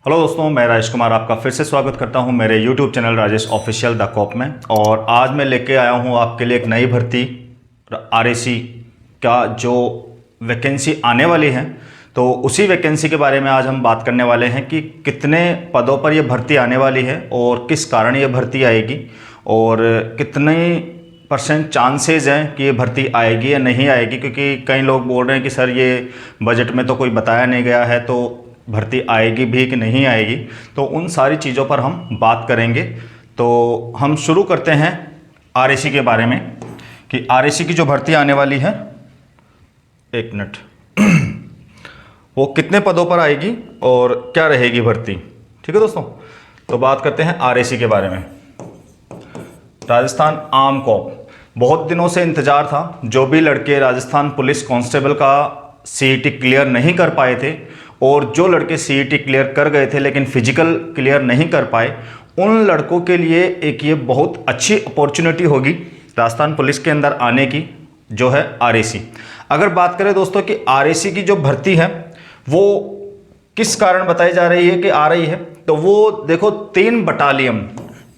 Hello दोस्तों, मैं राजेश कुमार आपका फिर से स्वागत करता हूं मेरे YouTube channel Rajesh official the cop में। और आज मैं लेके आया हूं आपके लिए एक नई भर्ती आरएसी का जो वैकेंसी आने वाली है। तो उसी वैकेंसी के बारे में आज हम बात करने वाले हैं कि कितने पदों पर यह भर्ती आने वाली है और किस कारण यह भर्ती आएगी और कितने % चांसेस हैं कि ये भर्ती आएगी या नहीं आएगी। क्योंकि कई लोग बोल रहे हैं कि सर ये बजट में तो कोई बताया नहीं गया है, तो भर्ती आएगी भी कि नहीं आएगी। तो उन सारी चीज़ों पर हम बात करेंगे। तो हम शुरू करते हैं आरएसी के बारे में कि आरएसी की जो भर्ती आने वाली है, एक मिनट, वो कितने पदों पर आएगी और क्या रहेगी भर्ती। ठीक है दोस्तों, तो बात करते हैं आरएसी के बारे में। राजस्थान आर्म कॉर्प, बहुत दिनों से इंतज़ार था। जो भी लड़के राजस्थान पुलिस कांस्टेबल का सीईटी क्लियर नहीं कर पाए थे और जो लड़के सीईटी क्लियर कर गए थे लेकिन फिजिकल क्लियर नहीं कर पाए, उन लड़कों के लिए एक ये बहुत अच्छी अपॉर्चुनिटी होगी राजस्थान पुलिस के अंदर आने की, जो है आरएसी। अगर बात करें दोस्तों कि आरएसी की जो भर्ती है वो किस कारण बताई जा रही है कि आ रही है, तो वो देखो 3 बटालियन,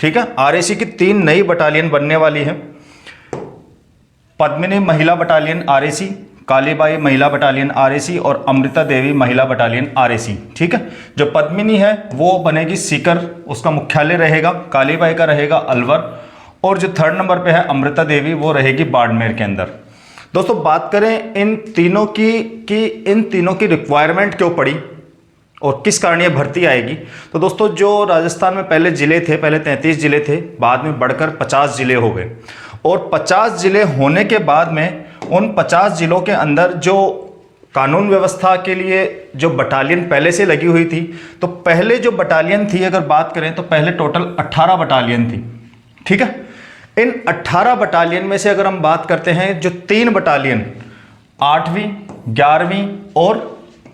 ठीक है, आरएसी की 3 नई बटालियन बनने वाली है। पद्मिनी महिला बटालियन आरएसी, कालीबाई महिला बटालियन आरएसी और अमृता देवी महिला बटालियन आरएसी। ठीक है, जो पद्मिनी है वो बनेगी सीकर, उसका मुख्यालय रहेगा। कालीबाई का रहेगा अलवर और जो 3rd नंबर पे है अमृता देवी, वो रहेगी बाड़मेर के अंदर। दोस्तों बात करें इन तीनों की कि इन तीनों की रिक्वायरमेंट क्यों पड़ी और किस कारण ये भर्ती आएगी। तो दोस्तों जो राजस्थान में पहले ज़िले थे, पहले 33 ज़िले थे, बाद में बढ़कर 50 ज़िले हो गए। और 50 ज़िले होने के बाद में उन 50 ज़िलों के अंदर जो कानून व्यवस्था के लिए जो बटालियन पहले से लगी हुई थी, तो पहले जो बटालियन थी अगर बात करें तो पहले टोटल 18 बटालियन थी। ठीक है, इन 18 बटालियन में से अगर हम बात करते हैं, जो 3 बटालियन 8वीं, 11वीं और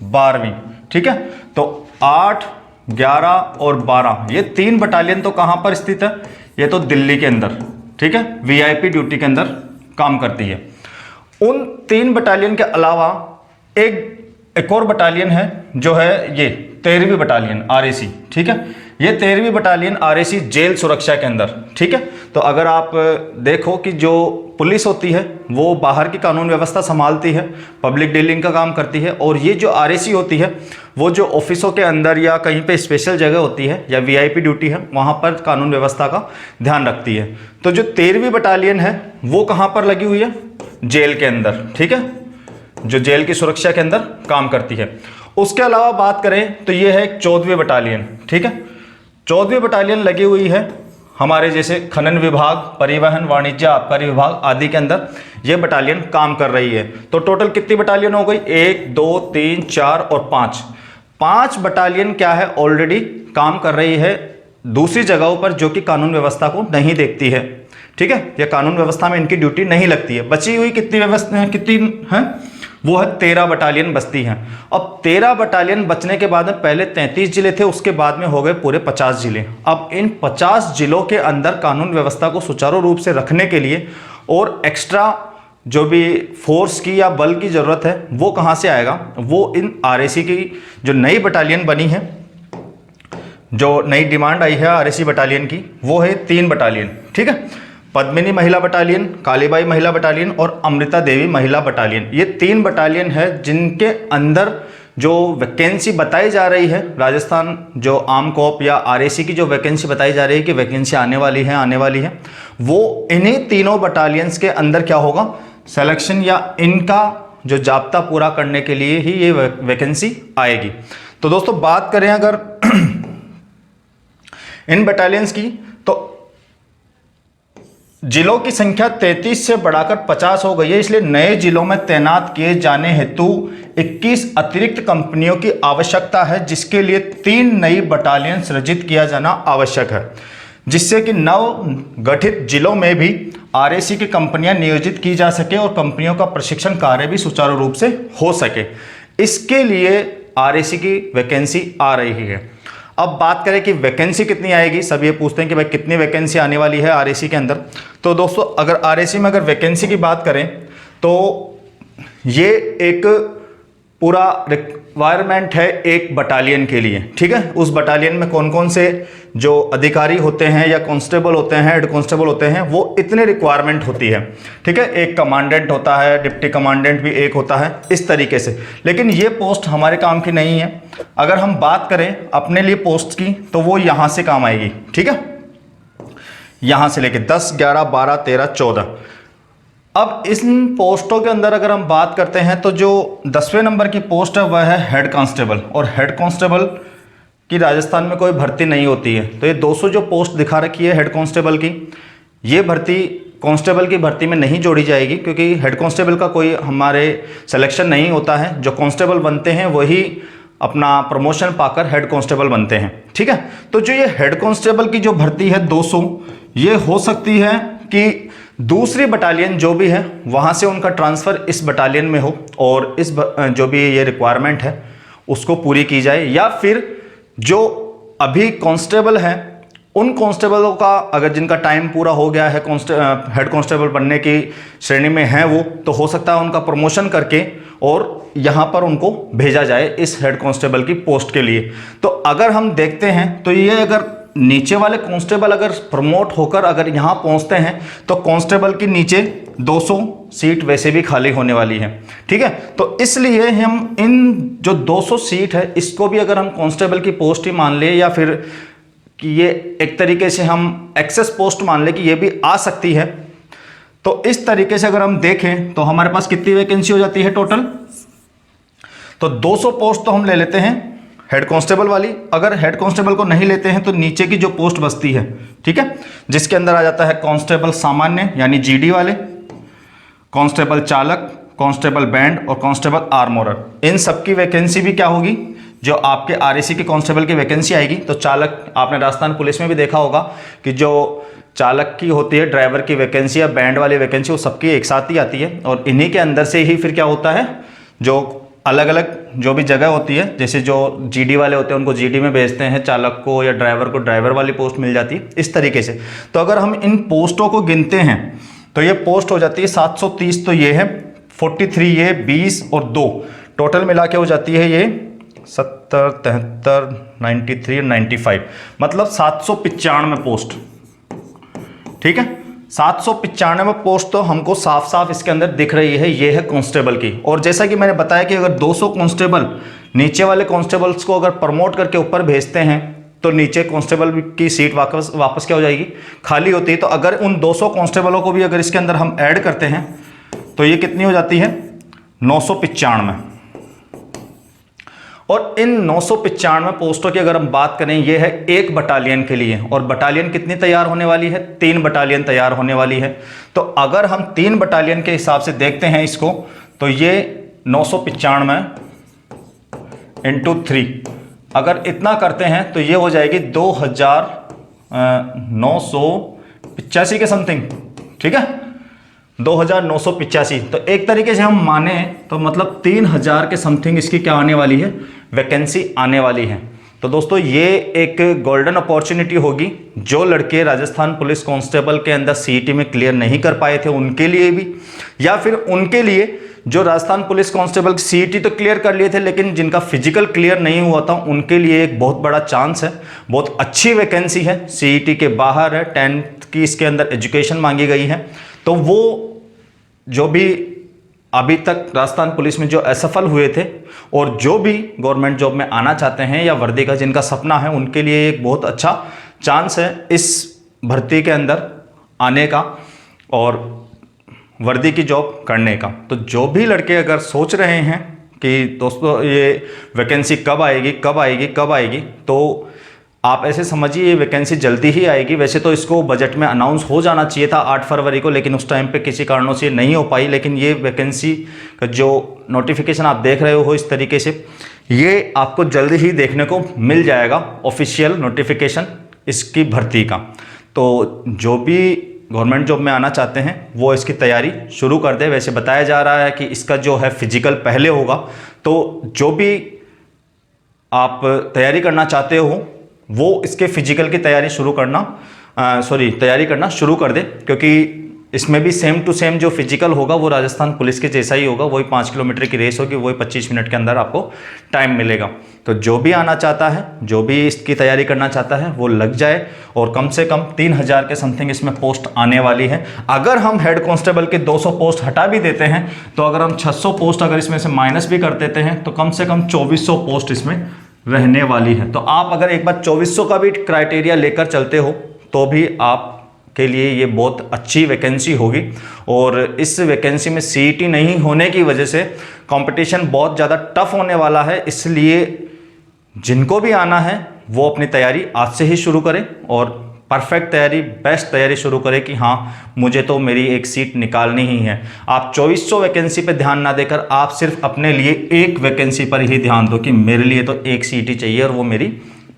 12वीं, ठीक है, तो 8, 11 और 12 ये 3 बटालियन तो कहां पर स्थित है, ये तो दिल्ली के अंदर, ठीक है, वीआईपी ड्यूटी के अंदर काम करती है। उन 3 बटालियन के अलावा एक और बटालियन है जो है ये 13वीं बटालियन आरएसी। ठीक है, ये 13वीं बटालियन आरएसी जेल सुरक्षा के अंदर। ठीक है, तो अगर आप देखो कि जो पुलिस होती है वो बाहर की कानून व्यवस्था संभालती है, पब्लिक डीलिंग का काम करती है, और ये जो आरएसी होती है वो जो ऑफिसों के अंदर या कहीं पे स्पेशल जगह होती है या वीआईपी ड्यूटी है, वहाँ पर कानून व्यवस्था का ध्यान रखती है। तो जो 13वीं बटालियन है वो कहाँ पर लगी हुई है, जेल के अंदर। ठीक है, जो जेल की सुरक्षा के अंदर काम करती है। उसके अलावा बात करें तो ये है 14वीं बटालियन। ठीक है, 14वीं बटालियन लगी हुई है हमारे जैसे खनन विभाग, परिवहन, वाणिज्य, आबकारी विभाग आदि के अंदर ये बटालियन काम कर रही है। तो टोटल कितनी बटालियन हो गई, 1, 2, 3, 4 और 5 बटालियन क्या है, ऑलरेडी काम कर रही है दूसरी जगहों पर जो कि कानून व्यवस्था को नहीं देखती है। ठीक है, या कानून व्यवस्था में इनकी ड्यूटी नहीं लगती है। बची हुई कितनी है, वो है 13 बटालियन बचती हैं। अब 13 बटालियन बचने के बाद में पहले 33 जिले थे, उसके बाद में हो गए पूरे 50 जिले। अब इन 50 जिलों के अंदर कानून व्यवस्था को सुचारू रूप से रखने के लिए और एक्स्ट्रा जो भी फोर्स की या बल की ज़रूरत है वो कहाँ से आएगा, वो इन आरएसी की जो नई बटालियन बनी है, जो नई डिमांड आई है आरएसी बटालियन की, वो है 3 बटालियन। ठीक है, पद्मिनी महिला बटालियन, कालीबाई महिला बटालियन और अमृता देवी महिला बटालियन। ये 3 बटालियन है जिनके अंदर जो वैकेंसी बताई जा रही है, राजस्थान जो आर्म कॉर्प या आरएसी की जो वैकेंसी बताई जा रही है कि वैकेंसी आने वाली है, वो इन्हीं तीनों बटालियंस के अंदर क्या होगा, सिलेक्शन या इनका जो जाब्ता पूरा करने के लिए ही ये वैकेंसी आएगी। तो दोस्तों बात करें अगर इन बटालियंस की, तो जिलों की संख्या 33 से बढ़ाकर 50 हो गई है, इसलिए नए जिलों में तैनात किए जाने हेतु 21 अतिरिक्त कंपनियों की आवश्यकता है, जिसके लिए 3 नई बटालियन सृजित किया जाना आवश्यक है, जिससे कि नव गठित जिलों में भी आरएसी की कंपनियां नियोजित की जा सके और कंपनियों का प्रशिक्षण कार्य भी सुचारू रूप से हो सके। इसके लिए आरएसी की वैकेंसी आ रही है। अब बात करें कि वैकेंसी कितनी आएगी, सब ये पूछते हैं कि भाई कितनी वैकेंसी आने वाली है आरएसी के अंदर। तो दोस्तों अगर आरएसी में अगर वैकेंसी की बात करें तो ये एक पूरा रिक्वायरमेंट है एक बटालियन के लिए, ठीक है। उस बटालियन में कौन कौन से जो अधिकारी होते हैं या कांस्टेबल होते हैं, हेड कांस्टेबल होते हैं, वो इतने रिक्वायरमेंट होती है, ठीक है। एक कमांडेंट होता है, डिप्टी कमांडेंट भी एक होता है, इस तरीके से। लेकिन ये पोस्ट हमारे काम की नहीं है। अगर हम बात करें अपने लिए पोस्ट की तो वो यहाँ से काम आएगी, ठीक है। यहाँ से लेके 10, 11, 12, 13, 14। अब इन पोस्टों के अंदर अगर हम बात करते हैं तो जो 10वें नंबर की पोस्ट है वह है हेड कांस्टेबल। और हेड कांस्टेबल की राजस्थान में कोई भर्ती नहीं होती है। तो ये 200 जो पोस्ट दिखा रखी है हेड कांस्टेबल की, ये भर्ती कांस्टेबल की भर्ती में नहीं जोड़ी जाएगी, क्योंकि हेड कांस्टेबल का कोई हमारे सिलेक्शन नहीं होता है। जो कांस्टेबल बनते हैं वही अपना प्रमोशन पाकर हेड कांस्टेबल बनते हैं, ठीक है। तो जो ये हेड कांस्टेबल की जो भर्ती है 200, ये हो सकती है कि दूसरी बटालियन जो भी है वहाँ से उनका ट्रांसफ़र इस बटालियन में हो और इस जो भी ये रिक्वायरमेंट है उसको पूरी की जाए, या फिर जो अभी कांस्टेबल हैं उन कांस्टेबलों का अगर जिनका टाइम पूरा हो गया है हेड कांस्टेबल बनने की श्रेणी में है वो, तो हो सकता है उनका प्रमोशन करके और यहाँ पर उनको भेजा जाए इस हेड कांस्टेबल की पोस्ट के लिए। तो अगर हम देखते हैं तो ये अगर नीचे वाले कांस्टेबल अगर प्रमोट होकर अगर यहाँ पहुँचते हैं तो कांस्टेबल की नीचे 200 सीट वैसे भी खाली होने वाली है, ठीक है। तो इसलिए हम इन जो 200 सीट है इसको भी अगर हम कांस्टेबल की पोस्ट ही मान ले, या फिर कि ये एक तरीके से हम एक्सेस पोस्ट मान ले कि ये भी आ सकती है, तो इस तरीके से अगर हम देखें तो हमारे पास कितनी वैकेंसी हो जाती है टोटल। तो 200 पोस्ट तो हम ले लेते हैं हेड कांस्टेबल वाली। अगर हेड कांस्टेबल को नहीं लेते हैं तो नीचे की जो पोस्ट बचती है, ठीक है, जिसके अंदर आ जाता है कांस्टेबल सामान्य यानी जीडी वाले, कांस्टेबल चालक, कांस्टेबल बैंड और कांस्टेबल आर्मोरर। इन सब की वैकेंसी भी क्या होगी, जो आपके आरएसी के कांस्टेबल की वैकेंसी आएगी। तो चालक आपने राजस्थान पुलिस में भी देखा होगा कि जो चालक की होती है, ड्राइवर की वैकेंसी या बैंड वाली वैकेंसी, वो सबकी एक साथ ही आती है। और इन्हीं के अंदर से ही फिर क्या होता है, जो अलग अलग जो भी जगह होती है, जैसे जो जीडी वाले होते हैं उनको जीडी में भेजते हैं, चालक को या ड्राइवर को ड्राइवर वाली पोस्ट मिल जाती है, इस तरीके से। तो अगर हम इन पोस्टों को गिनते हैं तो ये पोस्ट हो जाती है 730, तो ये है 43, ये 20 और 2 टोटल मिला के हो जाती है ये 70, 73, 93 और 95, मतलब 795 पोस्ट, ठीक है। 795 पोस्ट तो हमको साफ साफ इसके अंदर दिख रही है, ये है कांस्टेबल की। और जैसा कि मैंने बताया कि अगर 200 कांस्टेबल नीचे वाले कांस्टेबल्स को अगर प्रमोट करके ऊपर भेजते हैं तो नीचे कांस्टेबल की सीट वापस क्या हो जाएगी, खाली होती है। तो अगर उन 200 कांस्टेबलों को भी अगर इसके अंदर हम ऐड करते हैं तो ये कितनी हो जाती है, 995। और इन 995 पोस्टों की अगर हम बात करें, ये है एक बटालियन के लिए। और बटालियन कितनी तैयार होने वाली है, 3 बटालियन तैयार होने वाली है। तो अगर हम 3 बटालियन के हिसाब से देखते हैं इसको, तो ये 995 इंटू 3 अगर इतना करते हैं तो ये हो जाएगी 2985 के समथिंग, ठीक है, 2985। तो एक तरीके से हम माने तो मतलब 3000 के समथिंग इसकी क्या आने वाली है, वैकेंसी आने वाली है। तो दोस्तों ये एक गोल्डन अपॉर्चुनिटी होगी जो लड़के राजस्थान पुलिस कांस्टेबल के अंदर सीईटी में क्लियर नहीं कर पाए थे उनके लिए भी, या फिर उनके लिए जो राजस्थान पुलिस कांस्टेबल की सीईटी तो क्लियर कर लिए थे लेकिन जिनका फिजिकल क्लियर नहीं हुआ था, उनके लिए एक बहुत बड़ा चांस है। बहुत अच्छी वैकेंसी है, सीईटी के बाहर है, 10th की इसके अंदर एजुकेशन मांगी गई है। तो वो जो भी अभी तक राजस्थान पुलिस में जो असफल हुए थे और जो भी गवर्नमेंट जॉब में आना चाहते हैं या वर्दी का जिनका सपना है, उनके लिए एक बहुत अच्छा चांस है इस भर्ती के अंदर आने का और वर्दी की जॉब करने का। तो जो भी लड़के अगर सोच रहे हैं कि दोस्तों ये वैकेंसी कब आएगी कब आएगी कब आएगी, तो आप ऐसे समझिए ये वैकेंसी जल्दी ही आएगी। वैसे तो इसको बजट में अनाउंस हो जाना चाहिए था 8 फरवरी को, लेकिन उस टाइम पे किसी कारणों से नहीं हो पाई। लेकिन ये वैकेंसी का जो नोटिफिकेशन आप देख रहे हो इस तरीके से, ये आपको जल्दी ही देखने को मिल जाएगा, ऑफिशियल नोटिफिकेशन इसकी भर्ती का। तो जो भी गवर्नमेंट जॉब में आना चाहते हैं वो इसकी तैयारी शुरू कर दे। वैसे बताया जा रहा है कि इसका जो है फिजिकल पहले होगा, तो जो भी आप तैयारी करना चाहते हो वो इसके फिजिकल की तैयारी शुरू करना तैयारी करना शुरू कर दे, क्योंकि इसमें भी सेम टू सेम जो फिजिकल होगा वो राजस्थान पुलिस के जैसा ही होगा, वही 5 किलोमीटर की रेस होगी, वही 25 मिनट के अंदर आपको टाइम मिलेगा। तो जो भी आना चाहता है, जो भी इसकी तैयारी करना चाहता है वो लग जाए, और कम से कम 3000 के समथिंग इसमें पोस्ट आने वाली है। अगर हम हेड कांस्टेबल के 200 पोस्ट हटा भी देते हैं, तो अगर हम 600 पोस्ट अगर इसमें से माइनस भी कर देते हैं, तो कम से कम 2400 पोस्ट इसमें रहने वाली है। तो आप अगर एक बार 2400 का भी क्राइटेरिया लेकर चलते हो तो भी आप के लिए ये बहुत अच्छी वैकेंसी होगी। और इस वैकेंसी में सीईटी नहीं होने की वजह से कंपटीशन बहुत ज़्यादा टफ होने वाला है, इसलिए जिनको भी आना है वो अपनी तैयारी आज से ही शुरू करें और परफेक्ट तैयारी, बेस्ट तैयारी शुरू करें कि हाँ मुझे तो मेरी एक सीट निकालनी ही है। आप 2400 वैकेंसी पे ध्यान ना देकर आप सिर्फ अपने लिए एक वैकेंसी पर ही ध्यान दो कि मेरे लिए तो एक सीट ही चाहिए और वो मेरी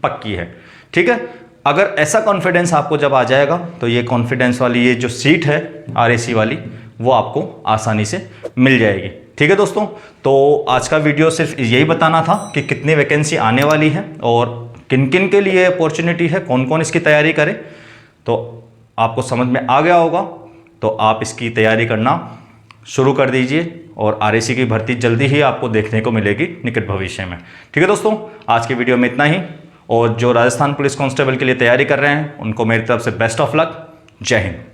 पक्की है। ठीक है, अगर ऐसा कॉन्फिडेंस आपको जब आ जाएगा तो ये कॉन्फिडेंस वाली ये जो सीट है आरएसी वाली वो आपको आसानी से मिल जाएगी। ठीक है दोस्तों, तो आज का वीडियो सिर्फ यही बताना था कि कितनी वैकेंसी आने वाली है और किन किन के लिए अपॉर्चुनिटी है, कौन कौन इसकी तैयारी करे। तो आपको समझ में आ गया होगा, तो आप इसकी तैयारी करना शुरू कर दीजिए और आरएसी की भर्ती जल्दी ही आपको देखने को मिलेगी निकट भविष्य में। ठीक है दोस्तों, आज की वीडियो में इतना ही, और जो राजस्थान पुलिस कांस्टेबल के लिए तैयारी कर रहे हैं उनको मेरी तरफ से बेस्ट ऑफ लक। जय हिंद।